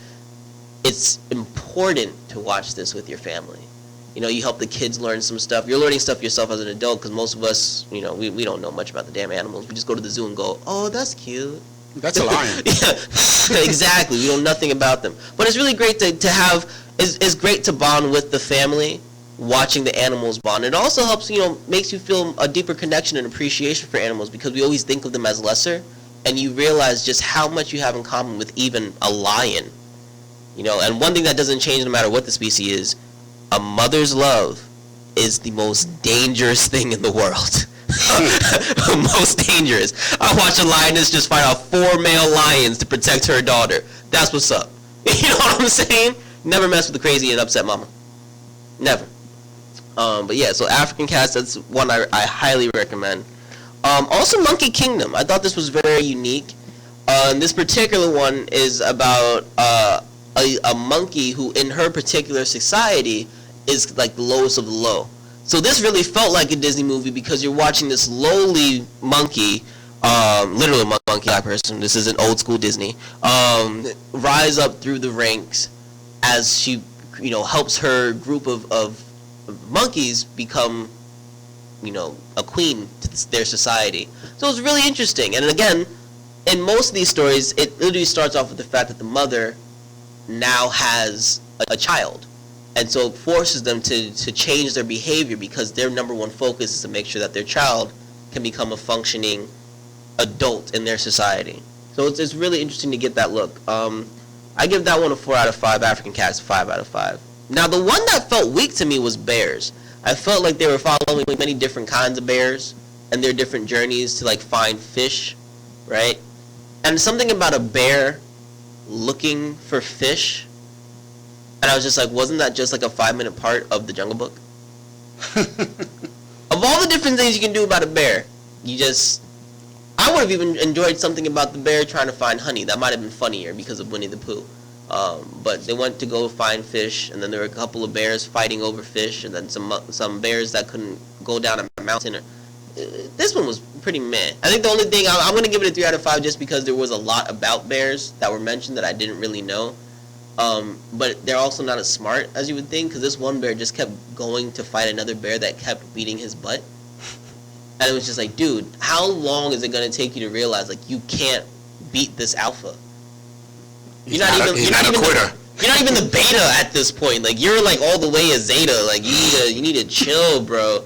it's important to watch this with your family. You help the kids learn some stuff. You're learning stuff yourself as an adult, because most of us, we don't know much about the damn animals. We just go to the zoo and go, oh, that's cute. That's a lion. Yeah, exactly. We know nothing about them. But it's really great to have, it's great to bond with the family, watching the animals bond. It also helps, makes you feel a deeper connection and appreciation for animals, because we always think of them as lesser, and you realize just how much you have in common with even a lion. And one thing that doesn't change no matter what the species is, a mother's love is the most dangerous thing in the world. Most dangerous. I watched a lioness just fight off 4 male lions to protect her daughter. That's what's up. You know what I'm saying? Never mess with the crazy and upset mama. Never. But yeah, so African Cats, that's one I highly recommend. Also Monkey Kingdom. I thought this was very unique. This particular one is about a monkey who in her particular society is like the lowest of the low. So this really felt like a Disney movie because you're watching this lowly monkey, literal monkey person, this isn't old school Disney, rise up through the ranks as she, helps her group of monkeys become, a queen to their society. So it's really interesting. And again, in most of these stories, it literally starts off with the fact that the mother now has a child. And so it forces them to change their behavior because their number one focus is to make sure that their child can become a functioning adult in their society. So it's really interesting to get that look. I give that one a 4 out of 5. African Cats, 5 out of 5. Now, the one that felt weak to me was bears. I felt like they were following many different kinds of bears and their different journeys to, find fish, right? And something about a bear looking for fish, and I was just like, wasn't that just like a 5-minute part of the Jungle Book? Of all the different things you can do about a bear, I would have even enjoyed something about the bear trying to find honey. That might have been funnier because of Winnie the Pooh. But they went to go find fish, and then there were a couple of bears fighting over fish, and then some bears that couldn't go down a mountain. This one was pretty meh. I think the only thing, I'm going to give it a 3 out of 5 just because there was a lot about bears that were mentioned that I didn't really know. But they're also not as smart as you would think, because this one bear just kept going to fight another bear that kept beating his butt. And it was just like, dude, how long is it going to take you to realize, you can't beat this alpha? He's not a quitter. You're not even the beta at this point. You're all the way a zeta. You need to chill, bro.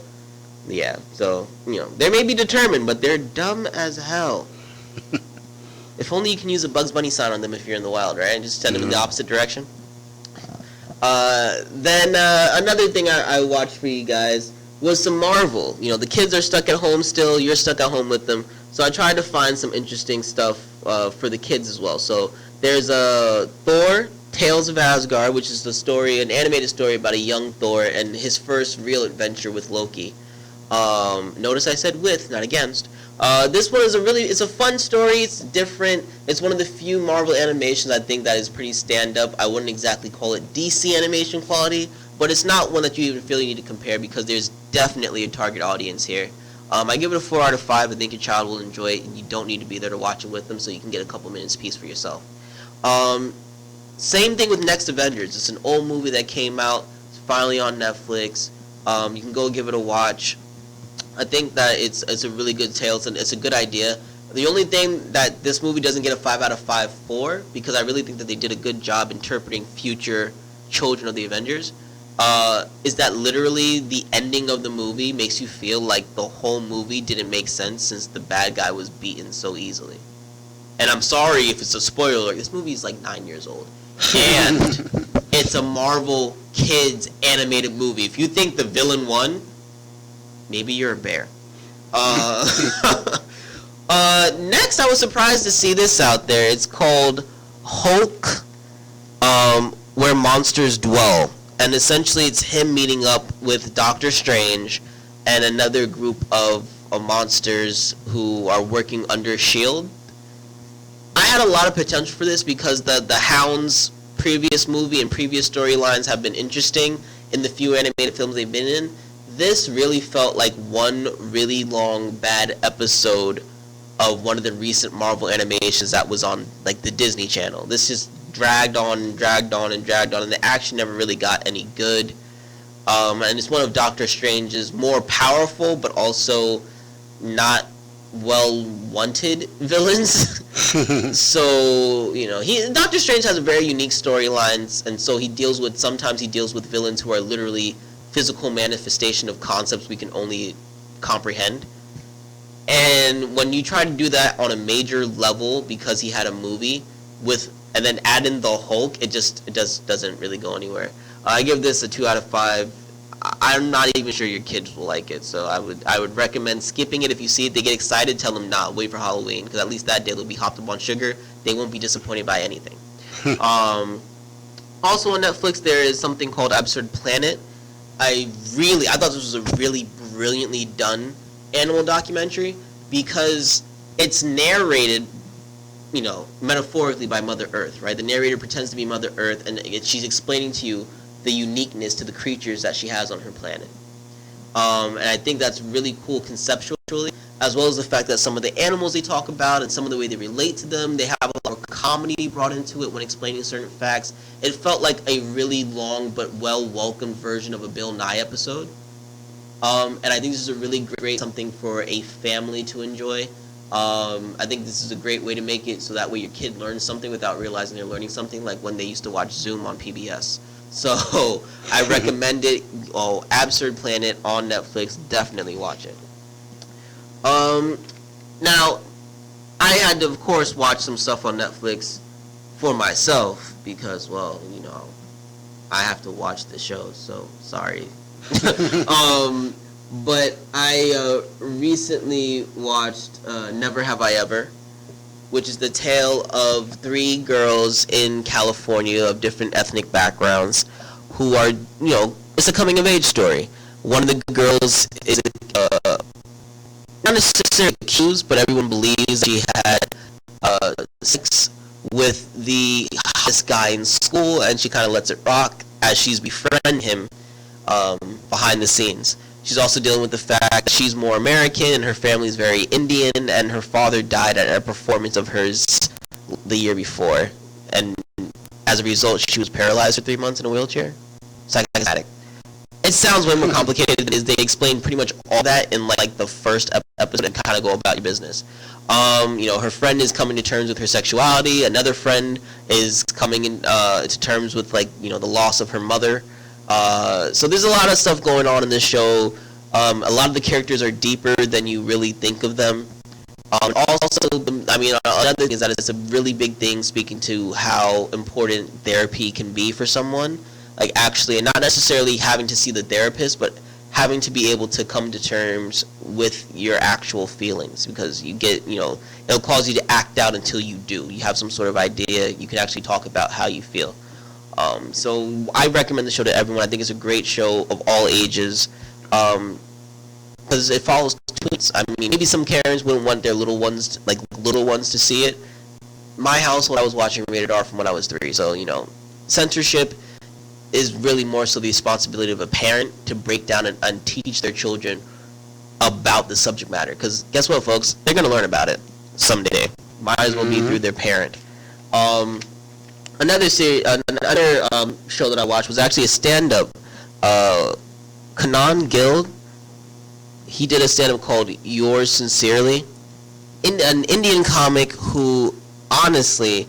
Yeah, so, they may be determined, but they're dumb as hell. If only you can use a Bugs Bunny sign on them if you're in the wild, right? And just send them in the opposite direction. Then another thing I watched for you guys was some Marvel. The kids are stuck at home still. You're stuck at home with them. So I tried to find some interesting stuff for the kids as well. So there's Thor, Tales of Asgard, which is an animated story about a young Thor and his first real adventure with Loki. Notice I said with, not against. This one is it's a fun story. It's different. It's one of the few Marvel animations I think that is pretty stand-up. I wouldn't exactly call it DC animation quality, but it's not one that you even feel you need to compare because there's definitely a target audience here. I give it a 4 out of 5. I think your child will enjoy it, and you don't need to be there to watch it with them, so you can get a couple minutes piece for yourself. Same thing with Next Avengers. It's an old movie that came out. It's finally on Netflix. You can go give it a watch. I think that it's a really good tale. It's a good idea. The only thing that this movie doesn't get a 5 out of 5 for, because I really think that they did a good job interpreting future children of the Avengers, is that literally the ending of the movie makes you feel like the whole movie didn't make sense since the bad guy was beaten so easily. And I'm sorry if it's a spoiler, this movie is 9 years old. And it's a Marvel kids animated movie. If you think the villain won, maybe you're a bear. Next, I was surprised to see this out there. It's called Hulk, Where Monsters Dwell. And essentially, it's him meeting up with Doctor Strange and another group of monsters who are working under S.H.I.E.L.D. I had a lot of potential for this because the Hound's previous movie and previous storylines have been interesting in the few animated films they've been in. This really felt like one really long bad episode of one of the recent Marvel animations that was on the Disney Channel. This just dragged on, and the action never really got any good. And it's one of Doctor Strange's more powerful but also not well-wanted villains. So, Doctor Strange has a very unique storylines, and so sometimes he deals with villains who are literally physical manifestation of concepts we can only comprehend. And when you try to do that on a major level because he had a movie and then add in the Hulk, it doesn't really go anywhere. I give this a 2 out of 5. I'm not even sure your kids will like it, so I would recommend skipping it. If you see it, they get excited, tell them nah, wait for Halloween, because at least that day they'll be hopped up on sugar. They won't be disappointed by anything. Also on Netflix, there is something called Absurd Planet. I thought this was a really brilliantly done animal documentary because it's narrated metaphorically by Mother Earth, right? The narrator pretends to be Mother Earth, and she's explaining to you the uniqueness to the creatures that she has on her planet. And I think that's really cool conceptually, as well as the fact that some of the animals they talk about and some of the way they relate to them, they have a lot of comedy brought into it when explaining certain facts. It felt like a really long but well-welcomed version of a Bill Nye episode. And I think this is a really great something for a family to enjoy. I think this is a great way to make it so that way your kid learns something without realizing they're learning something, like when they used to watch Zoom on PBS. So I recommend it. Absurd Planet on Netflix. Definitely watch it. Now, I had to, of course, watch some stuff on Netflix for myself because, I have to watch the show, so sorry. But I recently watched Never Have I Ever, which is the tale of 3 girls in California of different ethnic backgrounds who are, it's a coming-of-age story. One of the girls is not necessarily accused, but everyone believes she had sex with the hottest guy in school, and she kind of lets it rock as she's befriending him behind the scenes. She's also dealing with the fact she's more American and her family's very Indian, and her father died at a performance of hers the year before. And as a result, she was paralyzed for 3 months in a wheelchair. Psychotic. It sounds way more complicated than it is. They explain pretty much all that in like the first episode and kind of go about your business. Her friend is coming to terms with her sexuality. Another friend is coming in to terms with the loss of her mother. So there's a lot of stuff going on in this show. A lot of the characters are deeper than you really think of them. Another thing is that it's a really big thing speaking to how important therapy can be for someone. And not necessarily having to see the therapist, but having to be able to come to terms with your actual feelings, because you get, it'll cause you to act out until you do. You have some sort of idea. You can actually talk about how you feel. So I recommend the show to everyone. I think it's a great show of all ages, because it follows tweets. Maybe some Karens wouldn't want their little ones to see it. My household, I was watching rated R from when I was 3. So censorship is really more so the responsibility of a parent to break down and teach their children about the subject matter. Because guess what, folks? They're gonna learn about it someday. Might as well be through their parent. Another show that I watched was actually a stand-up. Kanan Gill, he did a stand-up called Yours Sincerely. An Indian comic who, honestly,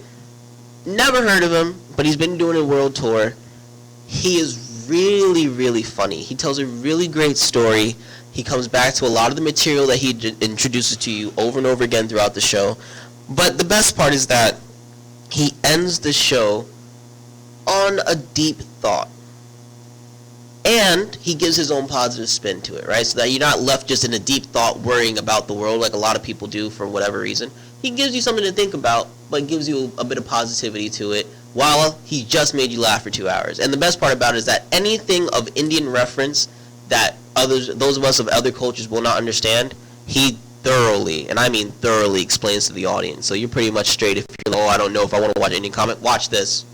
never heard of him, but he's been doing a world tour. He is really, really funny. He tells a really great story. He comes back to a lot of the material that he introduces to you over and over again throughout the show. But the best part is that he ends the show on a deep thought. And he gives his own positive spin to it, right? So that you're not left just in a deep thought worrying about the world like a lot of people do for whatever reason. He gives you something to think about, but gives you a bit of positivity to it, while he just made you laugh for 2 hours. And the best part about it is that anything of Indian reference that those of us of other cultures will not understand, he thoroughly, and I mean thoroughly, explains to the audience. So you're pretty much straight if you're like, I don't know if I want to watch Indian comic. Watch this.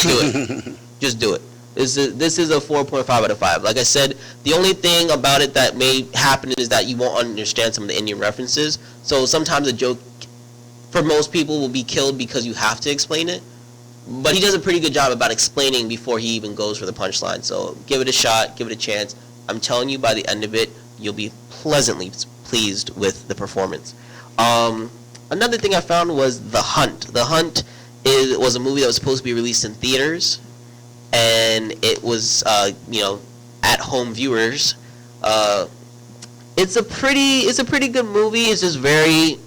Do it. Just do it. This is a 4.5 out of 5. Like I said, the only thing about it that may happen is that you won't understand some of the Indian references. So sometimes a joke, for most people, will be killed because you have to explain it. But he does a pretty good job about explaining before he even goes for the punchline. So give it a shot, give it a chance. I'm telling you, by the end of it, you'll be pleasantly pleased with the performance. Another thing I found was The Hunt. The Hunt was a movie that was supposed to be released in theaters, and it was, at-home viewers. It's a pretty good movie. It's just very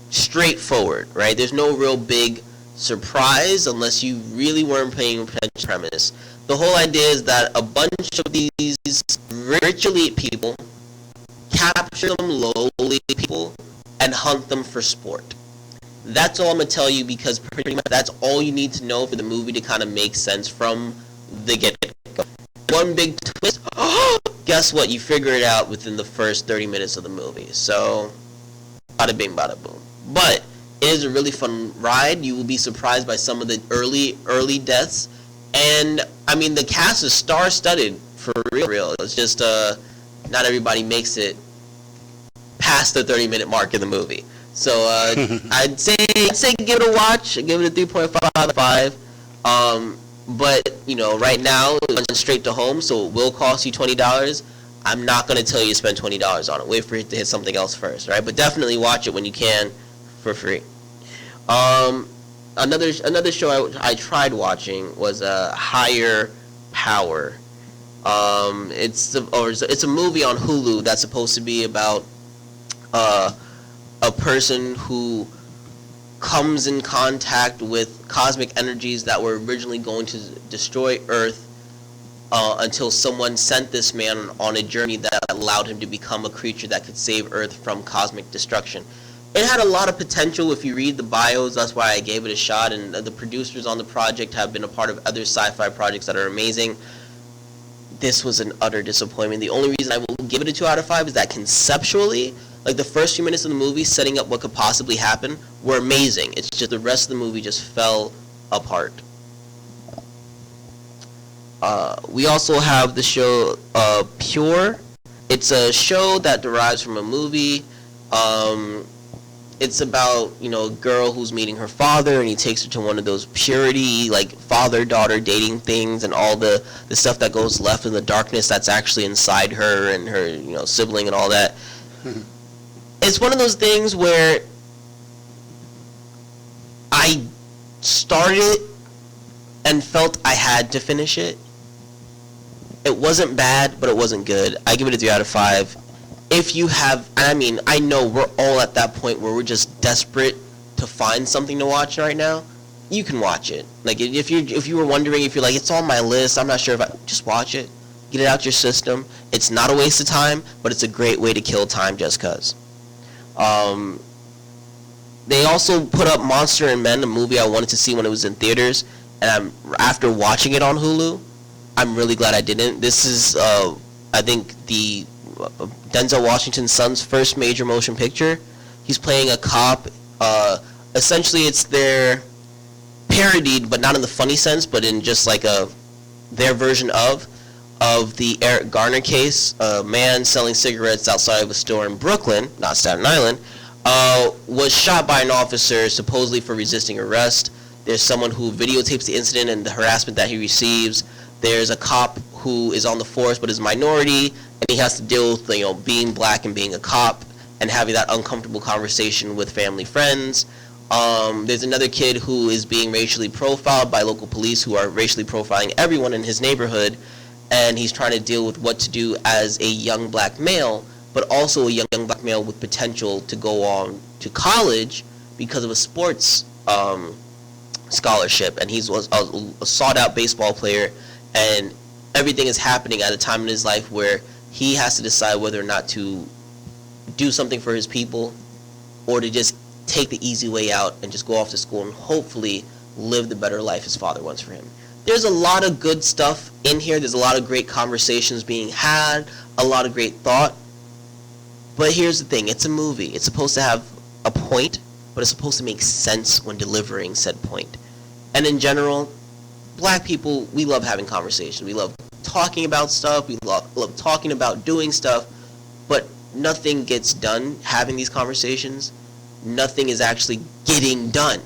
straightforward, right? There's no real big surprise unless you really weren't paying attention to the premise. The whole idea is that a bunch of these rich elite people capture some lowly people and hunt them for sport. That's all I'm going to tell you, because pretty much that's all you need to know for the movie to kind of make sense from the get-go. One big twist, guess what? You figure it out within the first 30 minutes of the movie. So, bada bing, bada boom. But It is a really fun ride. You will be surprised by some of the early deaths. And, I mean, the cast is star-studded, for real. It's just, not everybody makes it past the 30-minute mark in the movie. So, I'd say give it a watch. Give it a 3.5 out of 5. But, you know, right now, it went straight to home, so it will cost you $20. I'm not going to tell you to spend $20 on it. Wait for it to hit something else first, right? But definitely watch it when you can for free. Another show I tried watching was Higher Power. It's a movie on Hulu that's supposed to be about a person who comes in contact with cosmic energies that were originally going to destroy Earth until someone sent this man on a journey that allowed him to become a creature that could save Earth from cosmic destruction. It had a lot of potential if you read the bios. That's why I gave it a shot, and the producers on the project have been a part of other sci-fi projects that are amazing. This was an utter disappointment. The only reason I will give it a 2 out of 5 is that conceptually, like the first few minutes of the movie setting up what could possibly happen were amazing. It's just the rest of the movie just fell apart. We also have the show Pure. It's a show that derives from a movie. It's about, you know, a girl who's meeting her father, and he takes her to one of those purity, like, father-daughter dating things, and all the stuff that goes left in the darkness that's actually inside her and her, you know, sibling and all that. It's one of those things where I started it and felt I had to finish it. It wasn't bad, but it wasn't good. I give it a 3 out of 5. If you have, I mean, I know we're all at that point where we're just desperate to find something to watch right now. You can watch it. Like, if you were wondering, if you're like, it's on my list, I'm not sure if just watch it. Get it out your system. It's not a waste of time, but it's a great way to kill time just cause. They also put up Monster and Men, a movie I wanted to see when it was in theaters, and after watching it on Hulu, I'm really glad I didn't. This is, I think, the Denzel Washington's son's first major motion picture. He's playing a cop. Essentially, it's their parodied, but not in the funny sense, but in just like their version of the Eric Garner case. A man selling cigarettes outside of a store in Brooklyn, not Staten Island, was shot by an officer supposedly for resisting arrest. There's someone who videotapes the incident and the harassment that he receives. There's a cop who is on the force but is a minority, and he has to deal with, you know, being black and being a cop and having that uncomfortable conversation with family friends. There's another kid who is being racially profiled by local police who are racially profiling everyone in his neighborhood, and he's trying to deal with what to do as a young black male, but also a young black male with potential to go on to college because of a sports scholarship, and he's a sought-out baseball player, and everything is happening at a time in his life where he has to decide whether or not to do something for his people or to just take the easy way out and just go off to school and hopefully live the better life his father wants for him. There's a lot of good stuff in here. There's a lot of great conversations being had, a lot of great thought. But here's the thing. It's a movie. It's supposed to have a point, but it's supposed to make sense when delivering said point. And in general, black people, we love having conversations. We love talking about stuff. We love talking about doing stuff. But nothing gets done having these conversations. Nothing is actually getting done.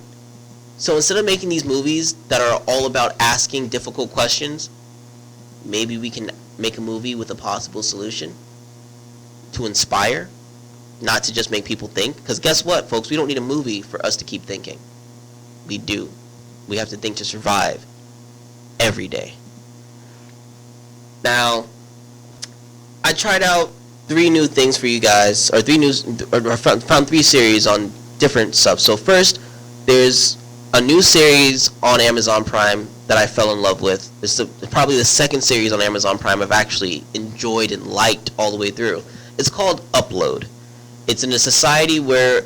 So instead of making these movies that are all about asking difficult questions, maybe we can make a movie with a possible solution to inspire, not to just make people think. Because guess what, folks? We don't need a movie for us to keep thinking. We do. We have to think to survive every day. Now, I tried out 3 new things for you guys, or found 3 series on different stuff. So first, there's a new series on Amazon Prime that I fell in love with. It's probably the second series on Amazon Prime I've actually enjoyed and liked all the way through. It's called Upload. It's in a society where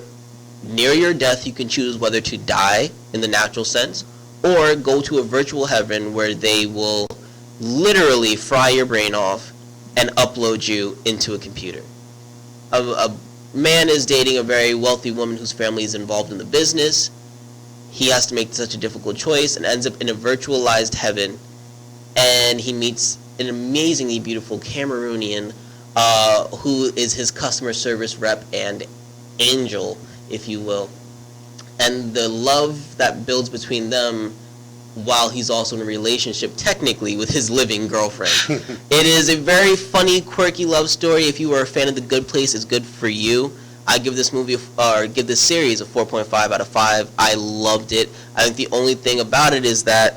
near your death you can choose whether to die in the natural sense or go to a virtual heaven where they will literally fry your brain off and upload you into a computer. man is dating a very wealthy woman whose family is involved in the business. He has to make such a difficult choice and ends up in a virtualized heaven. And he meets an amazingly beautiful Cameroonian who is his customer service rep and angel, if you will. And the love that builds between them while he's also in a relationship technically with his living girlfriend. It is a very funny, quirky love story. If you are a fan of The Good Place, it's good for you. I give this movie, or give this series a 4.5 out of 5. I loved it. I think the only thing about it is that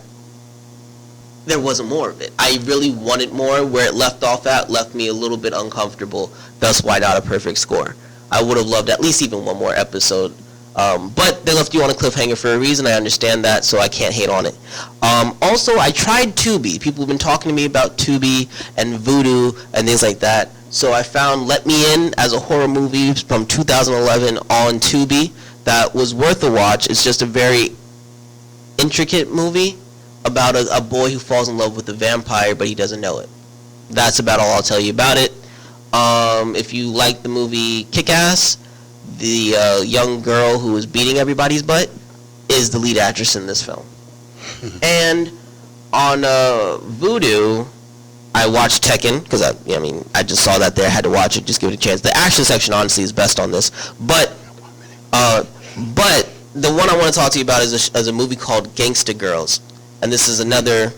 there wasn't more of it. I really wanted more. Where it left off at left me a little bit uncomfortable. Thus why not a perfect score. I would have loved at least even one more episode. But they left you on a cliffhanger for a reason. I understand that, so I can't hate on it. Also, I tried Tubi. People have been talking to me about Tubi and Vudu and things like that. So I found Let Me In as a horror movie from 2011 on Tubi that was worth a watch. It's just a very intricate movie about a boy who falls in love with a vampire, but he doesn't know it. That's about all I'll tell you about it. If you like the movie Kick-Ass, the young girl who is beating everybody's butt is the lead actress in this film. And on Vudu, I watched Tekken, because I just saw that there, I had to watch it, just give it a chance. The action section, honestly, is best on this. But the one I want to talk to you about is a movie called Gangsta Girls. And this is another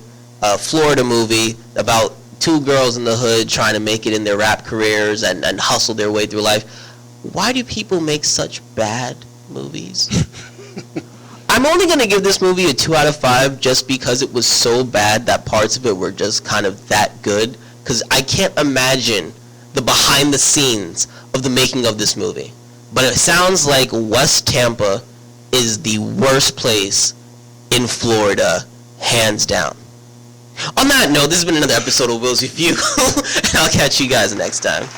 Florida movie about two girls in the hood trying to make it in their rap careers and hustle their way through life. Why do people make such bad movies? I'm only going to give this movie a 2 out of 5 just because it was so bad that parts of it were just kind of that good. Because I can't imagine the behind the scenes of the making of this movie. But it sounds like West Tampa is the worst place in Florida, hands down. On that note, this has been another episode of Will's Review. And I'll catch you guys next time.